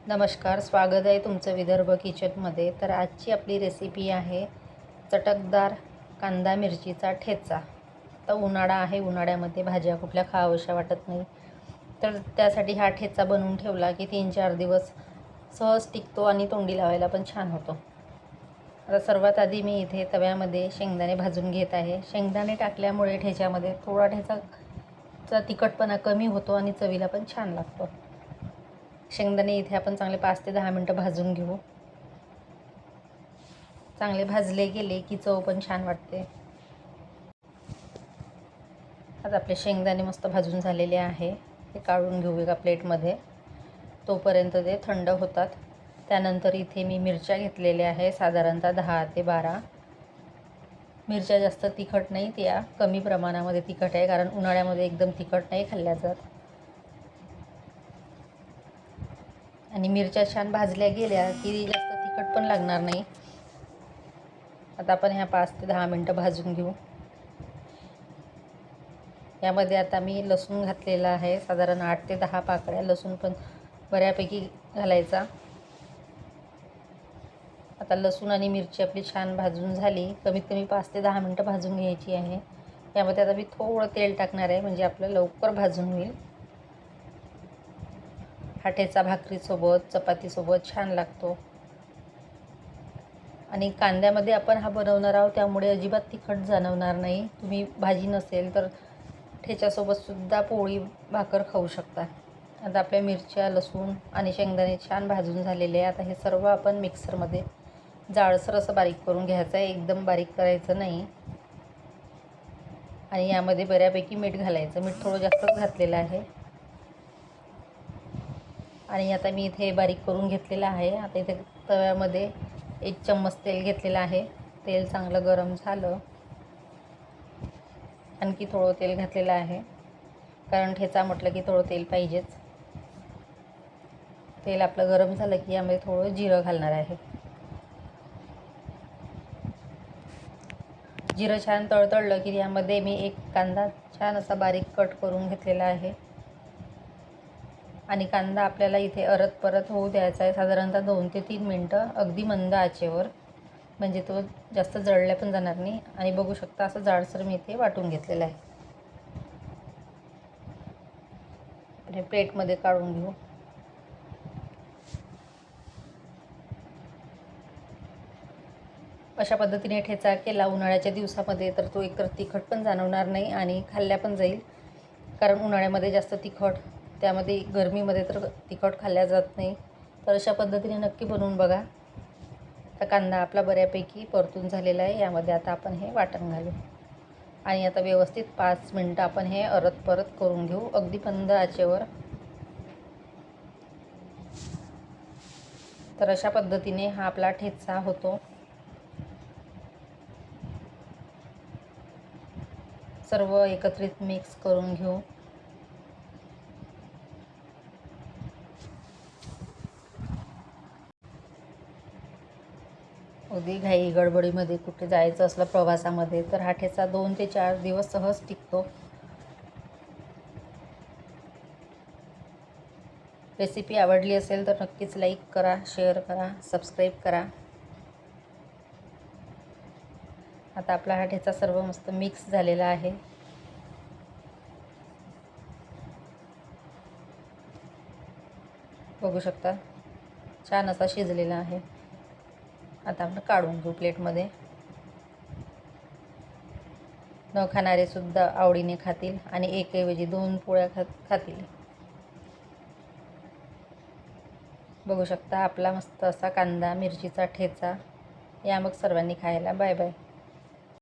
नमस्कार, स्वागत आहे तुमचं विदर्भ किचनमध्ये. तर आजची आपली रेसिपी आहे चटकदार कांदा मिरचीचा ठेचा. तर उन्हाळा आहे, उन्हाळ्यामध्ये भाज्या कुठल्या खाव्याशा वाटत नाही, तर त्यासाठी हा ठेचा बनवून ठेवला की 3-4 दिवस सहज टिकतो आणि तोंडी लावायला पण छान होतो. आता सर्वात आधी मी इथे तव्यामध्ये शेंगदाणे भाजून घेत आहे. शेंगदाणे टाकल्यामुळे ठेच्यामध्ये थोडा ठेचाचा तिखटपणा कमी होतो आणि चवीला पण छान लागतो. शेंगदाणे इथे आपण चांगले 5 ते 10 मिनटं भाजून घेऊ. चांगले भाजले गेले की चव पण छान वाटते. आता आपले शेंगदाणे मस्त भाजून झालेले आहे. ते काढून घेऊ एका प्लेटमध्ये. तोपर्यंत ते थंड होतात. त्यानंतर इथे मी मिरच्या घेतलेल्या आहे, साधारणतः 10 ते 12. मिरच्या जास्त तिखट नाही, त्या कमी प्रमाणामध्ये तिखट आहे, कारण उन्हाळ्यामध्ये एकदम तिखट नाही खाल्ल्या जात. आणि मिरच्या छान भाजल्या गेल्या की जास्त तिखट पण लागणार नाही. आता आपण ह्या 5 ते 10 मिनटं भाजून घेऊ. यामध्ये आता मी लसूण घातलेला आहे, साधारण 8 ते 10 पाकळ्या लसूण पण बऱ्यापैकी घालायचा. आता लसूण आणि मिरची आपली छान भाजून झाली. कमीत कमी 5 ते 10 मिनटं भाजून घ्यायची आहे. यामध्ये आता मी थोडं तेल टाकणार आहे, म्हणजे आपलं लवकर भाजून होईल. हा ठेचा भाकरीसोबत चपातीसोबत छान लागतो. आणि कांद्यामध्ये आपण हा बनवणार आहोत, त्यामुळे अजिबात तिखट जाणवणार नाही. तुम्ही भाजी नसेल तर ठेच्यासोबतसुद्धा पोळी भाकर खाऊ शकता. आता आपल्या मिरच्या लसूण आणि शेंगदाणे छान भाजून झालेले आहे. आता हे सर्व आपण मिक्सरमध्ये जाडसर असं बारीक करून घ्यायचं आहे, एकदम बारीक करायचं नाही. आणि यामध्ये बऱ्यापैकी मीठ घालायचं. मीठ थोडं जास्तच घातलेलं आहे. आणि आता मी इथे बारीक करून घेतलेलं आहे. आता इथे तव्यामध्ये 1 चम्मच तेल घेतलेलं आहे. तेल चांगलं गरम झालं. आणखी थोडं तेल घातलेलं आहे, कारण ठेचा म्हटलं की थोडं तेल पाहिजेच. तेल आपलं गरम झालं की यामध्ये थोडं जिरं घालणार आहे. जिरं छान तळतळलं की यामध्ये मी एक कांदा छान असा बारीक कट करून घेतलेला आहे. आणि कांदा आपल्याला इथे परत होऊ द्यायचा आहे, साधारणतः 2 ते 3 मिनटं अगदी मंद आचेवर, म्हणजे तो जास्त जळल्या पण जाणार नाही. आणि बघू शकता असं जाडसर मी इथे वाटून घेतलेलं आहे. हे प्लेटमध्ये काढून घेऊ. अशा पद्धतीने ठेचा केला उन्हाळ्याच्या दिवसामध्ये तर तो एकतर तिखट पण जाणवणार नाही आणि खाल्ल्या पण जाईल, कारण उन्हाळ्यामध्ये जास्त तिखट, त्यामध्ये गरमीमध्ये तर तिखट खाल्ल्या जात नाही. तर अशा पद्धतीने नक्की बनवून बघा. तर कांदा आपला बऱ्यापैकी परतून झालेला आहे. यामध्ये आता आपण हे वाटण घालू आणि आता व्यवस्थित 5 मिनटं आपण हे परत करून घेऊ, अगदी मंद आचेवर. तर अशा पद्धतीने हा आपला ठेचा होतो. सर्व एकत्रित मिक्स करून घेऊ. अगदी घाई गडबडीमध्ये कुठे जायचं असलं प्रवासामध्ये तर हा ठेचा 2 ते 4 दिवस सहज टिकतो. रेसिपी आवडली असेल तर नक्कीच लाईक करा, शेअर करा, सबस्क्राईब करा. आता आपला हा ठेचा सर्व मस्त मिक्स झालेला आहे. बघू शकता छान असा शिजलेला आहे. आता आपण काढून घेऊ प्लेटमध्ये. न खाणारे सुद्धा आवडीने खातील आणि एकऐवजी 2 पोळ्या खातील. बघू शकता आपला मस्त असा कांदा मिरचीचा ठेचा. या मग सर्वांनी खायला. Bye bye.